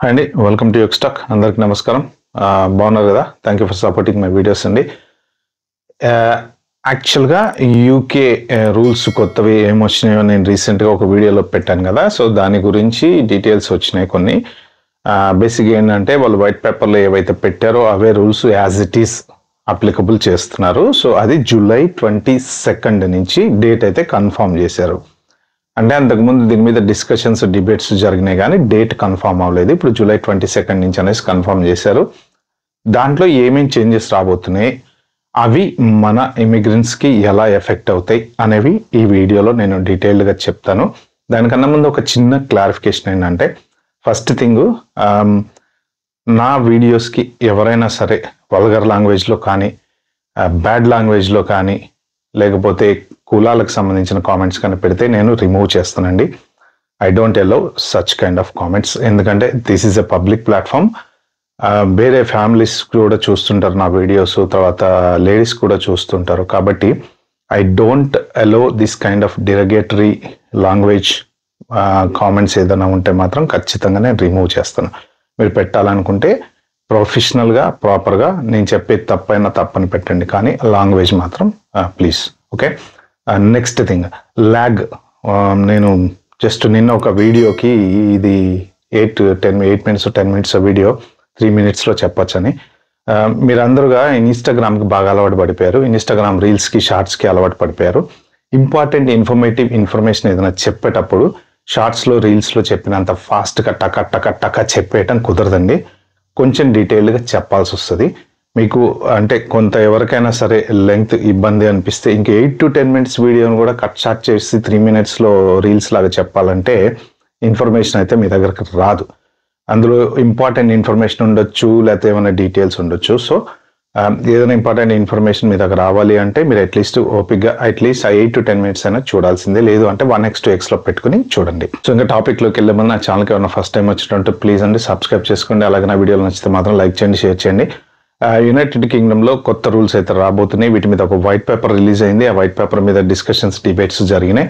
అండి welcome to యుక్స్టాక్. అందరికి నమస్కారం. బాగున్నారు కదా? Thank you for supporting my videos అండి. యాక్చువల్గా యూకే రూల్స్ కొత్తవి ఏమొచ్చినాయో నేను రీసెంట్గా ఒక వీడియోలో పెట్టాను కదా. సో దాని గురించి డీటెయిల్స్ వచ్చినాయి కొన్ని. బేసిక్ ఏంటంటే వాళ్ళు వైట్ పేపర్లో ఏవైతే పెట్టారో అవే rules as it is applicable చేస్తున్నారు. సో అది జూలై 22 నుంచి డేట్ అయితే కన్ఫర్మ్ చేశారు. అంటే అంతకుముందు దీని మీద డిస్కషన్స్ డిబేట్స్ జరిగినాయి కానీ డేట్ కన్ఫర్మ్ అవ్వలేదు. ఇప్పుడు జూలై 22 నుంచి అనేసి కన్ఫర్మ్ చేశారు. దాంట్లో ఏమేమి చేంజెస్ రాబోతున్నాయి, అవి మన ఇమిగ్రెంట్స్కి ఎలా ఎఫెక్ట్ అవుతాయి అనేవి ఈ వీడియోలో నేను డీటెయిల్డ్గా చెప్తాను. దానికన్నా ముందు ఒక చిన్న క్లారిఫికేషన్ ఏంటంటే, ఫస్ట్ థింగ్, నా వీడియోస్కి ఎవరైనా సరే వల్గర్ లాంగ్వేజ్లో కానీ బ్యాడ్ లాంగ్వేజ్లో కానీ లేకపోతే కులాలకు సంబంధించిన కామెంట్స్ కానీ పెడితే నేను రిమూవ్ చేస్తానండి. I don't allow such kind of comments. ఎందుకంటే this is a public platform. వేరే ఫ్యామిలీస్ కూడా చూస్తుంటారు నా వీడియోస్, తర్వాత లేడీస్ కూడా చూస్తుంటారు. కాబట్టి I don't allow this kind of derogatory language comments ఏదైనా ఉంటే మాత్రం ఖచ్చితంగా నేను రిమూవ్ చేస్తాను. మీరు పెట్టాలనుకుంటే ప్రొఫెషనల్గా ప్రాపర్గా నేను చెప్పేది తప్పైనా తప్పని పెట్టండి, కానీ లాంగ్వేజ్ మాత్రం please. Okay, next thing, lag. నేను జస్ట్ నిన్న ఒక వీడియోకి ఇది 8 minutes 10 minutes వీడియో 3 minutesలో చెప్పొచ్చని. మీరందరుగా ఇన్స్టాగ్రామ్కి బాగా అలవాటు పడిపోయారు. ఇన్స్టాగ్రామ్ రీల్స్కి షార్ట్స్కి అలవాటు పడిపోయారు. ఇంపార్టెంట్ ఇన్ఫర్మేషన్ ఏదైనా చెప్పేటప్పుడు షార్ట్స్లో రీల్స్లో చెప్పినంత ఫాస్ట్గా టక చెప్పేయటం కుదరదండి. కొంచెం డీటెయిల్డ్గా చెప్పాల్సి వస్తుంది. మీకు అంటే కొంత ఎవరికైనా సరే లెంగ్త్ ఇబ్బంది అనిపిస్తే ఇంక 8 to 10 minutes వీడియోని కూడా కట్ షార్ట్ చేసి 3 minutesలో రీల్స్ లాగా చెప్పాలంటే ఇన్ఫర్మేషన్ అయితే మీ దగ్గరకు రాదు. అందులో ఇంపార్టెంట్ ఇన్ఫర్మేషన్ ఉండొచ్చు, లేకపోతే ఏమైనా డీటెయిల్స్ ఉండొచ్చు. సో ఏదైనా ఇంపార్టెంట్ ఇన్ఫర్మేషన్ మీ దగ్గర రావాలి అంటే మీరు అట్లీస్ట్ ఓపిక్గా అట్లీస్ట్ 8 to 10 minutes అయినా చూడాల్సిందే. లేదు అంటే 1x 2xలో పెట్టుకుని చూడండి. సో ఇంకా టాపిక్లోకి వెళ్ళే ముందు నా ఛానల్కి ఏమైనా ఫస్ట్ టైం వచ్చినట్టు ప్లీజ్ అండి సబ్స్క్రైబ్ చేసుకోండి. అలాగే నా వీడియోలు నచ్చితే మాత్రం లైక్ చేయండి, షేర్ చేయండి. యునైటెడ్ కింగ్డమ్లో కొత్త రూల్స్ అయితే రాబోతున్నాయి. వీటి మీద ఒక వైట్ పేపర్ రిలీజ్ అయింది. ఆ వైట్ పేపర్ మీద డిస్కషన్స్ డిబేట్స్ జరిగినాయి.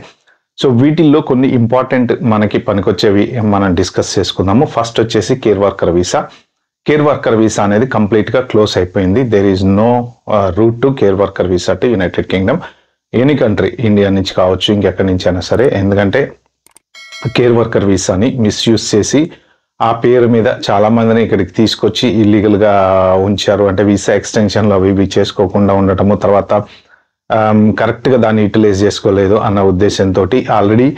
సో వీటిల్లో కొన్ని ఇంపార్టెంట్ మనకి పనికొచ్చేవి మనం డిస్కస్ చేసుకుందాము. ఫస్ట్ వచ్చేసి care worker visa. Care worker visa అనేది కంప్లీట్గా క్లోజ్ అయిపోయింది. There is no route to care worker visa to United Kingdom. Any country, India నుంచి కావచ్చు, ఇంకెక్కడి నుంచి అయినా సరే. ఎందుకంటే కేర్ వర్కర్ వీసాని మిస్యూజ్ చేసి ఆ పేరు మీద చాలా మందిని ఇక్కడికి తీసుకొచ్చి ఇల్లీగల్గా ఉంచారు. అంటే వీసా ఎక్స్టెన్షన్లు అవి ఇవి చేసుకోకుండా ఉండటము, తర్వాత కరెక్ట్గా దాన్ని యూటిలైజ్ చేసుకోలేదు అన్న ఉద్దేశంతో ఆల్రెడీ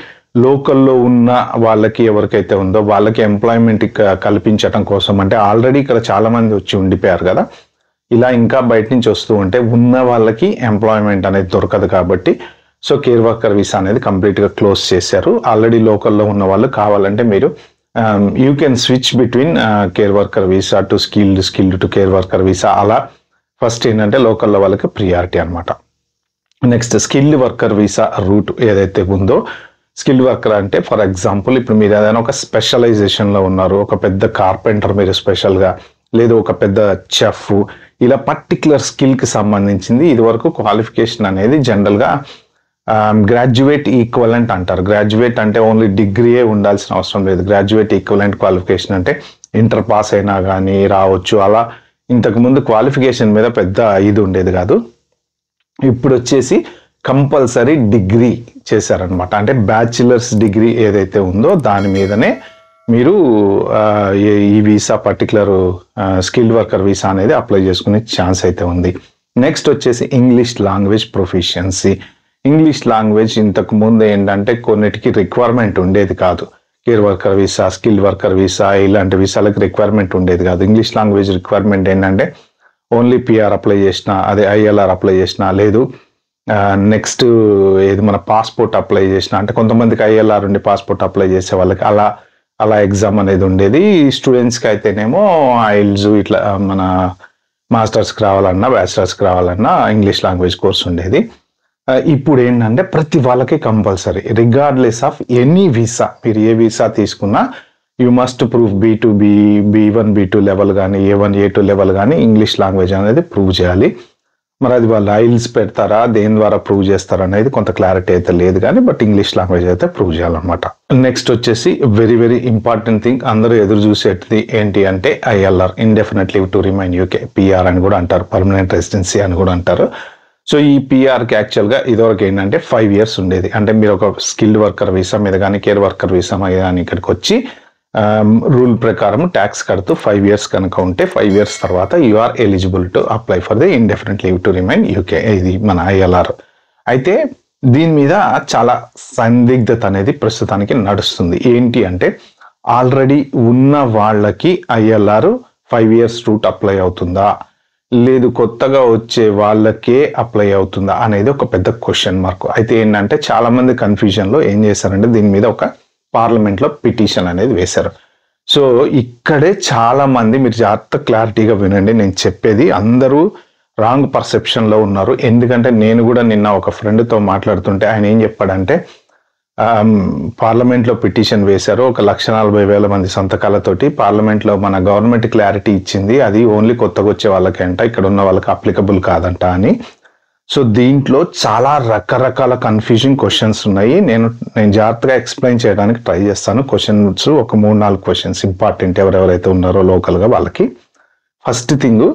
లోకల్లో ఉన్న వాళ్ళకి ఎవరికైతే ఉందో వాళ్ళకి ఎంప్లాయ్మెంట్ కల్పించడం కోసం, అంటే ఆల్రెడీ ఇక్కడ చాలా మంది వచ్చి ఉండిపోయారు కదా, ఇలా ఇంకా బయట నుంచి వస్తూ ఉంటే ఉన్న వాళ్ళకి ఎంప్లాయ్మెంట్ అనేది దొరకదు. కాబట్టి సో కేర్ వర్కర్ వీసా అనేది కంప్లీట్గా క్లోజ్ చేశారు. ఆల్రెడీ లోకల్లో ఉన్న వాళ్ళు కావాలంటే మీరు you can switch between care worker visa to skilled to care worker visa. అలా ఫస్ట్ ఏంటంటే లోకల్లో వాళ్ళకి ప్రియారిటీ అనమాట. Next skilled worker visa route ఏదైతే ఉందో, స్కిల్డ్ వర్కర్ అంటే ఫర్ ఎగ్జాంపుల్ ఇప్పుడు మీరు ఏదైనా ఒక స్పెషలైజేషన్లో ఉన్నారు, ఒక పెద్ద కార్పెంటర్ మీరు స్పెషల్గా, లేదు ఒక పెద్ద చెఫ్, ఇలా పర్టికులర్ స్కిల్కి సంబంధించింది. ఇది వరకు క్వాలిఫికేషన్ అనేది జనరల్గా గ్రాడ్యుయేట్ ఈక్వలెంట్ అంటారు. గ్రాడ్యుయేట్ అంటే ఓన్లీ డిగ్రీయే ఉండాల్సిన అవసరం లేదు. గ్రాడ్యుయేట్ ఈక్వలెంట్ క్వాలిఫికేషన్ అంటే ఇంటర్ పాస్ అయినా కానీ రావచ్చు. అలా ఇంతకుముందు క్వాలిఫికేషన్ మీద పెద్ద ఇది ఉండేది కాదు. ఇప్పుడు వచ్చేసి కంపల్సరీ డిగ్రీ చేశారనమాట. అంటే బ్యాచిలర్స్ డిగ్రీ ఏదైతే ఉందో దాని మీదనే మీరు ఈ visa particular skilled worker visa అనేది అప్లై చేసుకునే ఛాన్స్ అయితే ఉంది. నెక్స్ట్ వచ్చేసి English language proficiency. English language ఇంతకు ముందు ఏంటంటే కొన్నిటికి రిక్వైర్మెంట్ ఉండేది కాదు. Care worker visa, skilled worker visa ఇలాంటి వీసాలకు రిక్వైర్మెంట్ ఉండేది కాదు. ఇంగ్లీష్ లాంగ్వేజ్ రిక్వైర్మెంట్ ఏంటంటే ఓన్లీ పిఆర్ అప్లై చేసిన, అదే ఐఎల్ఆర్ అప్లై చేసిన, లేదు నెక్స్ట్ ఏది మన పాస్పోర్ట్ అప్లై చేసిన, అంటే కొంతమందికి ఐఎల్ఆర్ ఉండి పాస్పోర్ట్ అప్లై చేసే వాళ్ళకి అలా ఎగ్జామ్ అనేది ఉండేది. స్టూడెంట్స్కి అయితేనేమో ఐఎల్స్ ఇట్లా మన మాస్టర్స్కి రావాలన్నా బ్యాచిలర్స్కి రావాలన్నా ఇంగ్లీష్ లాంగ్వేజ్ కోర్స్ ఉండేది. ఇప్పుడు ఏంటంటే ప్రతి వాళ్ళకి compulsory regardless of any visa, మీరు ఏ వీసా తీసుకున్నా you must prove B2 B1 B2 level కానీ A1 A2 లెవెల్ కానీ ఇంగ్లీష్ లాంగ్వేజ్ అనేది ప్రూవ్ చేయాలి. మరి అది వాళ్ళు ఐల్స్ పెడతారా, దేని ద్వారా ప్రూవ్ చేస్తారా అనేది కొంత క్లారిటీ అయితే లేదు కానీ, బట్ ఇంగ్లీష్ లాంగ్వేజ్ అయితే ప్రూవ్ చేయాలన్నమాట. నెక్స్ట్ వచ్చేసి వెరీ వెరీ ఇంపార్టెంట్ థింగ్, అందరూ ఎదురు చూసేది ఏంటి అంటే ILR, indefinite leave to remain UK, PR అని కూడా అంటారు, పర్మనెంట్ రెసిడెన్సీ అని కూడా అంటారు. సో ఈ PRకి యాక్చువల్గా ఇదివరకు ఏంటంటే 5 years ఉండేది. అంటే మీరు ఒక స్కిల్డ్ వర్కర్ వీసా మీద కానీ కేర్ వర్కర్ వీసా మీద కానీ ఇక్కడికి వచ్చి రూల్ ప్రకారం ట్యాక్స్ కడుతూ 5 years కనుక ఉంటే 5 years తర్వాత you are eligible to apply for the indefinite leave to remain UK, ఇది మన ILR. అయితే దీని మీద చాలా సందిగ్ధత అనేది ప్రస్తుతానికి నడుస్తుంది. ఏంటి అంటే ఆల్రెడీ ఉన్న వాళ్ళకి ILR 5 years రూట్ అప్లై అవుతుందా, లేదు కొత్తగా వచ్చే వాళ్ళకే అప్లై అవుతుందా అనేది ఒక పెద్ద క్వశ్చన్ మార్క్. అయితే ఏంటంటే చాలా మంది కన్ఫ్యూజన్లో ఏం చేశారంటే దీని మీద ఒక పార్లమెంట్లో పిటిషన్ అనేది వేశారు. సో ఇక్కడే చాలా మంది, మీరు జాగ్రత్త క్లారిటీగా వినండి నేను చెప్పేది, అందరూ రాంగ్ పర్సెప్షన్లో ఉన్నారు. ఎందుకంటే నేను కూడా నిన్న ఒక ఫ్రెండ్తో మాట్లాడుతుంటే ఆయన ఏం చెప్పాడంటే పార్లమెంట్లో పిటిషన్ వేశారు, 1,40,000 మంది సంతకాలతోటి పార్లమెంట్లో మన గవర్నమెంట్ క్లారిటీ ఇచ్చింది, అది ఓన్లీ కొత్తగా వచ్చే వాళ్ళకి అంట, ఇక్కడ ఉన్న వాళ్ళకి అప్లికబుల్ కాదంట అని. సో దీంట్లో చాలా రకరకాల కన్ఫ్యూజింగ్ క్వశ్చన్స్ ఉన్నాయి. నేను జాగ్రత్తగా ఎక్స్ప్లెయిన్ చేయడానికి ట్రై చేస్తాను. క్వశ్చన్స్ ఒక 3-4 క్వశ్చన్స్ ఇంపార్టెంట్ ఎవరెవరైతే ఉన్నారో లోకల్గా వాళ్ళకి. ఫస్ట్ థింగ్,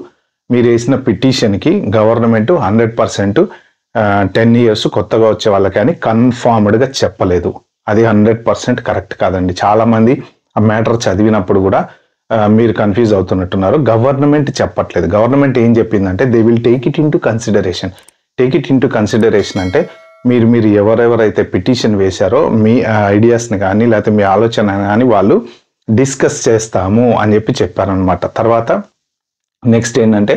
మీరు వేసిన పిటిషన్కి గవర్నమెంట్ 100% 10 years కొత్తగా వచ్చే వాళ్ళకి అని కన్ఫర్మ్డ్గా చెప్పలేదు. అది 100% కరెక్ట్ కాదండి. చాలా మంది ఆ మ్యాటర్ చదివినప్పుడు కూడా మీరు కన్ఫ్యూజ్ అవుతున్నట్టున్నారు. గవర్నమెంట్ చెప్పట్లేదు. గవర్నమెంట్ ఏం చెప్పిందంటే they will take it in to consideration. Take it in to consideration అంటే మీరు ఎవరెవరైతే పిటిషన్ వేశారో మీ ఐడియాస్ని కానీ లేకపోతే మీ ఆలోచన కానీ వాళ్ళు డిస్కస్ చేస్తాము అని చెప్పారనమాట. తర్వాత నెక్స్ట్ ఏంటంటే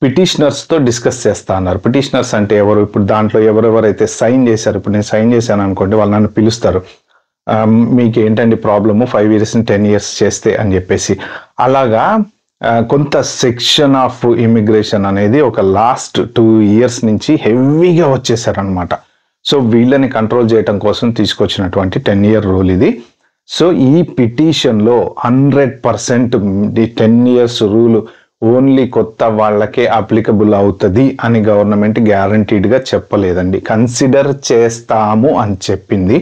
పిటిషనర్స్తో డిస్కస్ చేస్తా అన్నారు. పిటిషనర్స్ అంటే ఎవరు? ఇప్పుడు దాంట్లో ఎవరెవరైతే సైన్ చేశారు, ఇప్పుడు నేను సైన్ చేశాను అనుకోండి, వాళ్ళు నన్ను పిలుస్తారు, మీకు ఏంటండి ప్రాబ్లము 5 years 10 years చేస్తే అని చెప్పేసి. అలాగా కొంత సెక్షన్ ఆఫ్ ఇమిగ్రేషన్ అనేది ఒక లాస్ట్ 2 years నుంచి హెవీగా వచ్చేసారనమాట. సో వీళ్ళని కంట్రోల్ చేయడం కోసం తీసుకొచ్చినటువంటి 10 year రూల్ ఇది. సో ఈ పిటిషన్లో 100% ది 10 years రూల్ ఓన్లీ కొత్త వాళ్ళకే అప్లికబుల్ అవుతుంది అని గవర్నమెంట్ గ్యారంటీడ్గా చెప్పలేదండి. కన్సిడర్ చేస్తాము అని చెప్పింది.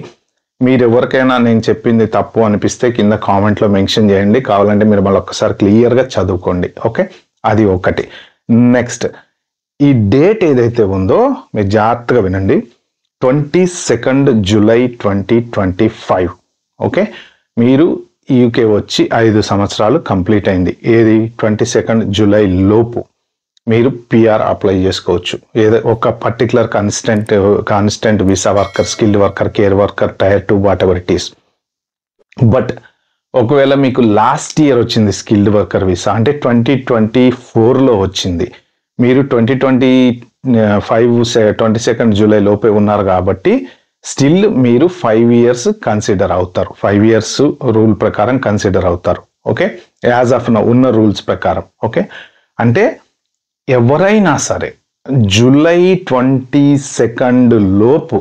మీరు ఎవరికైనా నేను చెప్పింది తప్పు అనిపిస్తే కింద కామెంట్లో మెన్షన్ చేయండి, కావాలంటే మీరు మళ్ళీ ఒక్కసారి క్లియర్గా చదువుకోండి. ఓకే, అది ఒకటి. నెక్స్ట్, ఈ డేట్ ఏదైతే ఉందో మీరు జాగ్రత్తగా వినండి, 22 July 2025. ఓకే, మీరు యూకే వచ్చి 5 సంవత్సరాలు కంప్లీట్ అయింది. ఏది 22 July లోపు మీరు PR అప్లై చేసుకోవచ్చు. ఏదో ఒక particular constant visa worker, skilled worker, care worker, Tier 2 what ever it is. But ఒకవేళ మీకు లాస్ట్ ఇయర్ వచ్చింది స్కిల్డ్ వర్కర్ వీసా అంటే 2024లో వచ్చింది, మీరు 22 July లోపే ఉన్నారు కాబట్టి స్టిల్ మీరు 5 years కన్సిడర్ అవుతారు. 5 years రూల్ ప్రకారం కన్సిడర్ అవుతారు. ఓకే, యాజ్ ఆఫ్ నౌ ఉన్న రూల్స్ ప్రకారం. ఓకే, అంటే ఎవరైనా సరే July 22 లోపు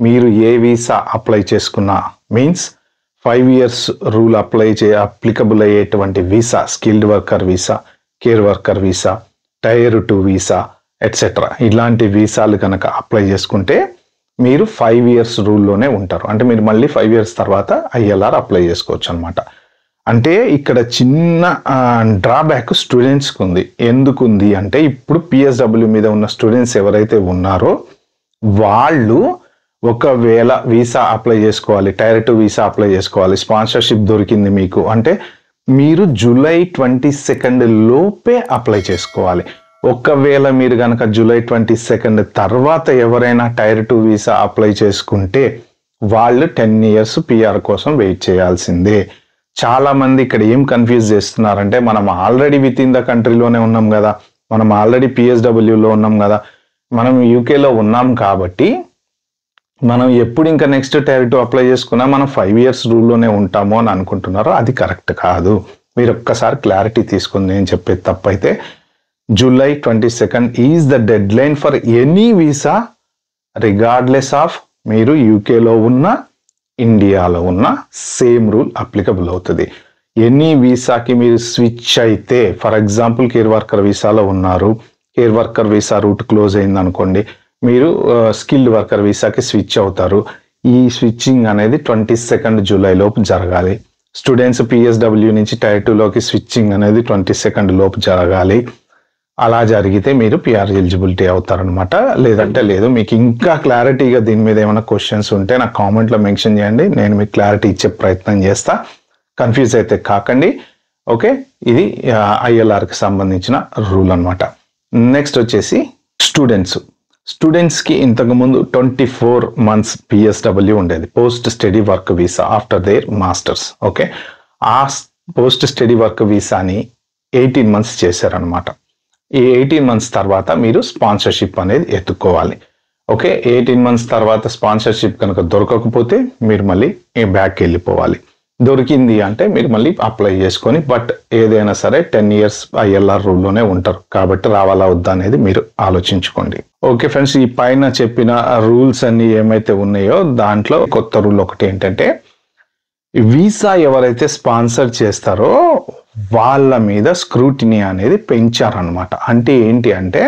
మీరు ఏ వీసా అప్లై చేసుకున్నా, మీన్స్ 5 years రూల్ అప్లికబుల్ అయ్యేటువంటి visa, skilled worker visa, care worker visa, Tier 2 visa etcetera, ఇలాంటి వీసాలు కనుక అప్లై చేసుకుంటే మీరు 5 years రూల్లోనే ఉంటారు. అంటే మీరు మళ్ళీ 5 years తర్వాత ILR అప్లై చేసుకోవచ్చు అనమాట. అంటే ఇక్కడ చిన్న డ్రాబ్యాక్ స్టూడెంట్స్కి ఉంది. ఎందుకుంది అంటే ఇప్పుడు PSW మీద ఉన్న స్టూడెంట్స్ ఎవరైతే ఉన్నారో వాళ్ళు ఒకవేళ వీసా అప్లై చేసుకోవాలి, Tier 2 వీసా అప్లై చేసుకోవాలి, స్పాన్సర్షిప్ దొరికింది మీకు అంటే మీరు July 22 లోపే అప్లై చేసుకోవాలి. ఒకవేళ మీరు కనుక July 22 తర్వాత ఎవరైనా Tier 2 వీసా అప్లై చేసుకుంటే వాళ్ళు 10 years PR కోసం వెయిట్ చేయాల్సిందే. చాలా మంది ఇక్కడ ఏం కన్ఫ్యూజ్ చేస్తున్నారంటే మనం ఆల్రెడీ విత్ ఇన్ ద కంట్రీలోనే ఉన్నాం కదా, మనం ఆల్రెడీ PSWలో ఉన్నాం కదా, మనం యూకేలో ఉన్నాం కాబట్టి మనం ఎప్పుడు ఇంకా నెక్స్ట్ Tier 2 అప్లై చేసుకున్నా మనం 5 years రూల్లోనే ఉంటాము అని అనుకుంటున్నారు. అది కరెక్ట్ కాదు. మీరు ఒక్కసారి క్లారిటీ తీసుకుని నేను చెప్పేది తప్పైతే July 22 is the deadline for any visa regardless of మీరు యూకేలో ఉన్న ఇండియాలో ఉన్న సేమ్ రూల్ అప్లికబుల్ అవుతుంది. ఎనీ వీసాకి మీరు స్విచ్ అయితే, ఫర్ ఎగ్జాంపుల్ కేర్ వర్కర్ వీసాలో ఉన్నారు, care worker visa route close అయింది అనుకోండి, మీరు స్కిల్డ్ వర్కర్ వీసాకి స్విచ్ అవుతారు. ఈ స్విచ్చింగ్ అనేది 22 జూలై లోపు జరగాలి. స్టూడెంట్స్ PSW నుంచి టైర్ 2లోకి స్విచ్చింగ్ అనేది 22 లోపు జరగాలి. అలా జరిగితే మీరు PR ఎలిజిబిలిటీ అవుతారనమాట. లేదంటే లేదు. మీకు ఇంకా క్లారిటీగా దీని మీద ఏమైనా క్వశ్చన్స్ ఉంటే నాకు కామెంట్లో మెన్షన్ చేయండి, నేను మీకు క్లారిటీ ఇచ్చే ప్రయత్నం చేస్తా. కన్ఫ్యూజ్ అయితే కాకండి. ఓకే, ఇది ILRకి సంబంధించిన రూల్ అనమాట. నెక్స్ట్ వచ్చేసి స్టూడెంట్స్కి ఇంతకుముందు 24 months PSW ఉండేది, post study work visa after their masters. Okay, ఆ పోస్ట్ స్టడీ వర్క్ వీసాని 18 months చేశారనమాట. ఈ 18 months తర్వాత మీరు స్పాన్సర్షిప్ అనేది ఎత్తుక్కోవాలి. ఓకే, 18 months తర్వాత స్పాన్సర్షిప్ కనుక దొరకకపోతే మీరు మళ్ళీ బ్యాక్కి వెళ్ళిపోవాలి. దొరికింది అంటే మీరు మళ్ళీ అప్లై చేసుకొని, బట్ ఏదైనా సరే 10 years ILR రూల్లోనే ఉంటారు కాబట్టి రావాలా వద్దా అనేది మీరు ఆలోచించుకోండి. ఓకే ఫ్రెండ్స్, ఈ పైన చెప్పిన రూల్స్ అన్ని ఏమైతే ఉన్నాయో దాంట్లో కొత్త రూల్ ఒకటి ఏంటంటే, వీసా ఎవరైతే స్పాన్సర్ చేస్తారో వాళ్ళ మీద స్క్రూటినీ అనేది పెంచారనమాట. అంటే ఏంటి అంటే,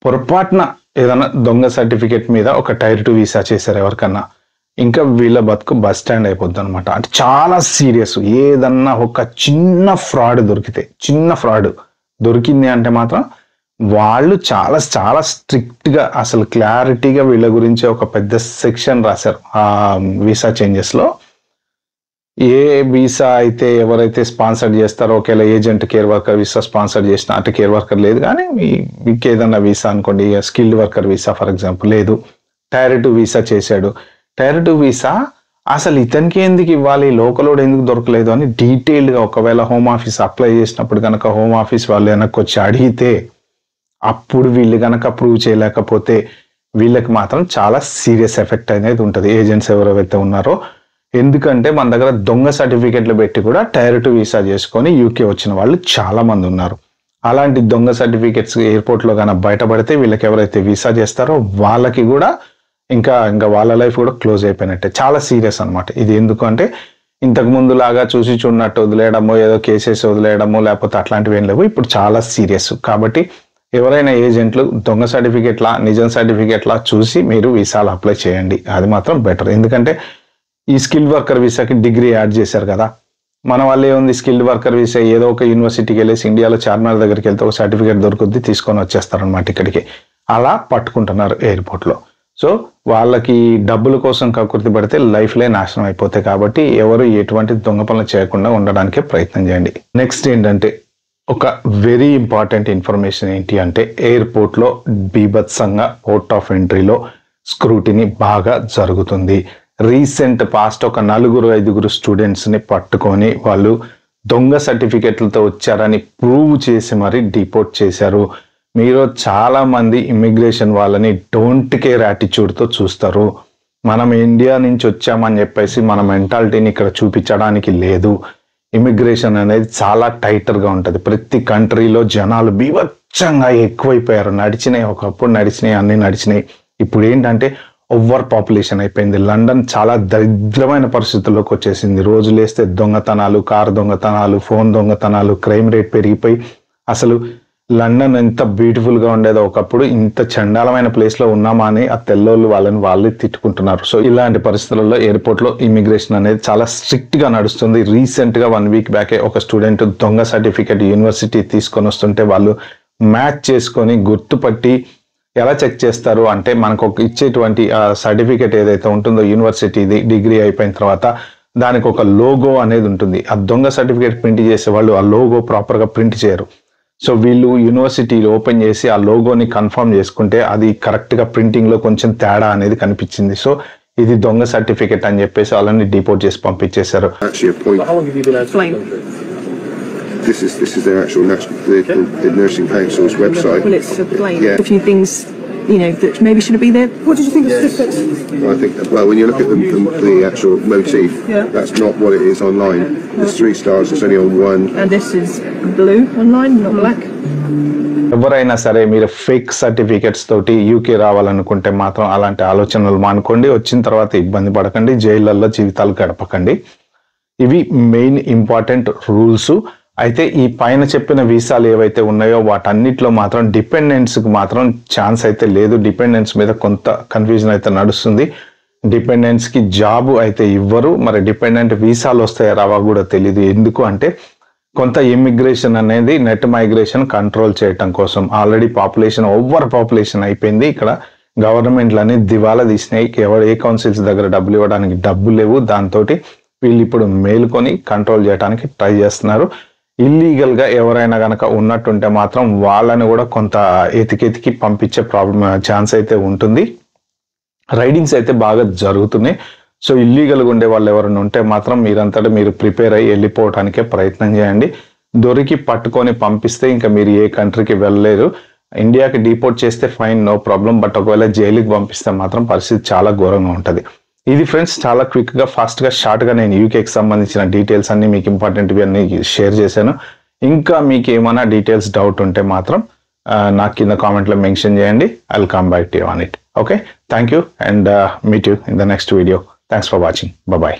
పొరపాటున ఏదైనా దొంగ సర్టిఫికేట్ మీద ఒక టైర్ 2 వీసా చేశారు ఎవరికన్నా, ఇంకా వీళ్ళ బతుకు బస్ స్టాండ్ అయిపోద్ది అనమాట. అంటే చాలా సీరియస్. ఏదన్నా ఒక చిన్న ఫ్రాడ్ దొరికింది అంటే మాత్రం వాళ్ళు చాలా చాలా స్ట్రిక్ట్గా, అసలు క్లారిటీగా వీళ్ళ గురించి ఒక పెద్ద సెక్షన్ రాశారు ఆ వీసా చేంజెస్లో. ఏ వీసా అయితే ఎవరైతే స్పాన్సర్ చేస్తారో, ఒకవేళ agent care worker visa sponsor చేసిన, అటు కేర్ వర్కర్ లేదు కానీ మీకు ఏదన్నా వీసా అనుకోండి, skilled worker visa for example లేదు, టైర్ 2 వీసా చేశాడు. టైర్ 2 వీసా అసలు ఇతనికి ఎందుకు ఇవ్వాలి, లోకలోడు ఎందుకు దొరకలేదు అని డీటెయిల్డ్గా ఒకవేళ హోమ్ ఆఫీస్ అప్లై చేసినప్పుడు కనుక హోమ్ ఆఫీస్ వాళ్ళు వెనక్కి వచ్చి అడిగితే, అప్పుడు వీళ్ళు కనుక ప్రూవ్ చేయలేకపోతే వీళ్ళకి మాత్రం చాలా సీరియస్ ఎఫెక్ట్ అనేది ఉంటుంది, ఏజెంట్స్ ఎవరైతే ఉన్నారో. ఎందుకంటే మన దగ్గర దొంగ సర్టిఫికెట్లు పెట్టి కూడా టైర్ 2 వీసా చేసుకొని UK వచ్చిన వాళ్ళు చాలా మంది ఉన్నారు. అలాంటి దొంగ సర్టిఫికెట్స్ ఎయిర్పోర్ట్లో కానీ బయటపడితే వీళ్ళకి ఎవరైతే వీసా చేస్తారో వాళ్ళకి కూడా ఇంకా వాళ్ళ లైఫ్ కూడా క్లోజ్ అయిపోయినట్టే. చాలా సీరియస్ అనమాట ఇది. ఎందుకంటే ఇంతకు ముందు లాగా చూసి చూడనట్టు వదిలేయడమో, ఏదో కేసెస్ వదిలేయడమో లేకపోతే అట్లాంటివి ఏం లేవు. ఇప్పుడు చాలా సీరియస్. కాబట్టి ఎవరైనా ఏజెంట్లు దొంగ సర్టిఫికెట్లా నిజం సర్టిఫికెట్లా చూసి మీరు వీసాలు అప్లై చేయండి, అది మాత్రం బెటర్. ఎందుకంటే ఈ స్కిల్డ్ వర్కర్ వీసాకి డిగ్రీ యాడ్ చేశారు కదా, మన వాళ్ళు ఏముంది, స్కిల్డ్ వర్కర్ వీసా ఏదో ఒక యూనివర్సిటీకి వెళ్ళేసి ఇండియాలో చార్మినార్ దగ్గరికి వెళ్తే ఒక సర్టిఫికేట్ దొరుకుద్ది, తీసుకొని వచ్చేస్తారనమాట ఇక్కడికి. అలా పట్టుకుంటున్నారు ఎయిర్పోర్ట్లో. సో వాళ్ళకి డబ్బుల కోసం కకృతి పడితే లైఫ్లే నాశనం అయిపోతాయి. కాబట్టి ఎవరు ఎటువంటి దొంగ పనులు చేయకుండా ఉండడానికే ప్రయత్నం చేయండి. నెక్స్ట్ ఏంటంటే, ఒక వెరీ ఇంపార్టెంట్ ఇన్ఫర్మేషన్ ఏంటి అంటే, ఎయిర్పోర్ట్లో బీభత్సంగా పోర్ట్ ఆఫ్ ఎంట్రీలో స్క్రూటినీ బాగా జరుగుతుంది. రీసెంట్ పాస్ట్ ఒక 4-5 స్టూడెంట్స్ని పట్టుకొని వాళ్ళు దొంగ సర్టిఫికెట్లతో వచ్చారని ప్రూవ్ చేసి మరీ డిపోర్ట్ చేశారు. మీరు చాలా మంది ఇమిగ్రేషన్ వాళ్ళని డోంట్ కేర్ యాటిట్యూడ్తో చూస్తారు. మనం ఇండియా నుంచి వచ్చామని చెప్పేసి మన మెంటాలిటీని ఇక్కడ చూపించడానికి లేదు. ఇమిగ్రేషన్ అనేది చాలా టైటర్గా ఉంటుంది. ప్రతి కంట్రీలో జనాలు బీభత్సంగా ఎక్కువైపోయారు. ఒకప్పుడు నడిచినాయి, అన్నీ నడిచినాయి. ఇప్పుడు ఏంటంటే ఓవర్ పాపులేషన్ అయిపోయింది. లండన్ చాలా దరిద్రమైన పరిస్థితుల్లోకి వచ్చేసింది. రోజు లేస్తే దొంగతనాలు, కారు దొంగతనాలు, ఫోన్ దొంగతనాలు, క్రైమ్ రేట్ పెరిగిపోయి అసలు లండన్ ఎంత బ్యూటిఫుల్గా ఉండేదో ఒకప్పుడు, ఇంత చండాలమైన ప్లేస్లో ఉన్నామా అని ఆ తెల్లోళ్ళు వాళ్ళే తిట్టుకుంటున్నారు. సో ఇలాంటి పరిస్థితులలో ఎయిర్పోర్ట్లో ఇమిగ్రేషన్ అనేది చాలా స్ట్రిక్ట్గా నడుస్తుంది. రీసెంట్గా 1 week బ్యాకే ఒక స్టూడెంట్ దొంగ సర్టిఫికేట్ యూనివర్సిటీ తీసుకొని వస్తుంటే వాళ్ళు మ్యాచ్ చేసుకొని గుర్తుపట్టి ఎలా చెక్ చేస్తారు అంటే, మనకు ఒక ఇచ్చేటువంటి సర్టిఫికేట్ ఏదైతే ఉంటుందో యూనివర్సిటీది డిగ్రీ అయిపోయిన తర్వాత దానికి ఒక లోగో అనేది ఉంటుంది. ఆ దొంగ సర్టిఫికేట్ ప్రింట్ చేసే వాళ్ళు ఆ లోగో ప్రాపర్గా ప్రింట్ చేయరు. సో వీళ్ళు యూనివర్సిటీలు ఓపెన్ చేసి ఆ లోగోని కన్ఫర్మ్ చేసుకుంటే అది కరెక్ట్గా ప్రింటింగ్లో కొంచెం తేడా అనేది కనిపించింది. సో ఇది దొంగ సర్టిఫికేట్ అని చెప్పేసి వాళ్ళని డిపోర్ట్ చేసి పంపించేశారు. This is their actual the Nursing Council's website. Well, it's a plane. Yeah. A few things, that maybe shouldn't be there. What did you think of the certificates? Well, I think, when you look at the actual motif, that's not what it is online. There's 3 stars, it's only on 1. And this is blue online, not black. ఎవరైనా సరే మీరు fake certificates తోటి UK రావాలనుకుంటే మాత్రం అలాంటి ఆలోచనలు మానుకోండి. వచ్చిన తర్వాత ఇబ్బంది పడకండి, జైళ్ళల్లో జీవితాలు గడపకండి. ఇవి మెయిన్ ఇంపార్టెంట్ రూల్స్. అయితే ఈ పైన చెప్పిన వీసాలు ఏవైతే ఉన్నాయో వాటన్నిటిలో మాత్రం డిపెండెంట్స్కి మాత్రం ఛాన్స్ అయితే లేదు. డిపెండెంట్స్ మీద కొంత కన్ఫ్యూజన్ అయితే నడుస్తుంది. డిపెండెంట్స్కి జాబ్ అయితే ఇవ్వరు. మరి డిపెండెంట్ వీసాలు వస్తాయో రావా కూడా తెలియదు. ఎందుకు అంటే కొంత ఇమిగ్రేషన్ అనేది నెట్ మైగ్రేషన్ కంట్రోల్ చేయటం కోసం. ఆల్రెడీ పాపులేషన్ ఓవర్ పాపులేషన్ అయిపోయింది. ఇక్కడ గవర్నమెంట్లన్నీ దివాలా తీసినాయి. ఏ కౌన్సిల్స్ దగ్గర డబ్బులు ఇవ్వడానికి డబ్బు లేవు. దాంతో వీళ్ళు ఇప్పుడు మేలుకొని కంట్రోల్ చేయడానికి ట్రై చేస్తున్నారు. ఇల్లీగల్గా ఎవరైనా కనుక ఉన్నట్టుంటే మాత్రం వాళ్ళని కూడా కొంత ఎతికెతికి పంపించే ఛాన్స్ అయితే ఉంటుంది. రైడింగ్స్ అయితే బాగా జరుగుతున్నాయి. సో ఇల్లీగల్గా ఉండే వాళ్ళు ఎవరైనా ఉంటే మాత్రం మీరంతటా మీరు ప్రిపేర్ అయ్యి వెళ్ళిపోవడానికే ప్రయత్నం చేయండి. దొరికి పట్టుకొని పంపిస్తే ఇంకా మీరు ఏ కంట్రీకి వెళ్ళలేరు. ఇండియాకి డిపోర్ట్ చేస్తే ఫైన్, నో ప్రాబ్లం. బట్ ఒకవేళ జైలుకి పంపిస్తే మాత్రం పరిస్థితి చాలా ఘోరంగా ఉంటుంది. ఇది ఫ్రెండ్స్ చాలా క్విక్గా ఫాస్ట్గా షార్ట్గా నేను యూకేకి సంబంధించిన డీటెయిల్స్ అన్ని మీకు ఇంపార్టెంట్వి అన్ని షేర్ చేశాను. ఇంకా మీకు ఏమైనా డీటెయిల్స్ డౌట్ ఉంటే మాత్రం నాకు కింద కామెంట్లో మెన్షన్ చేయండి. I will come back to you on it. Okay, thank you and meet you in the next video. Thanks for watching. Bye.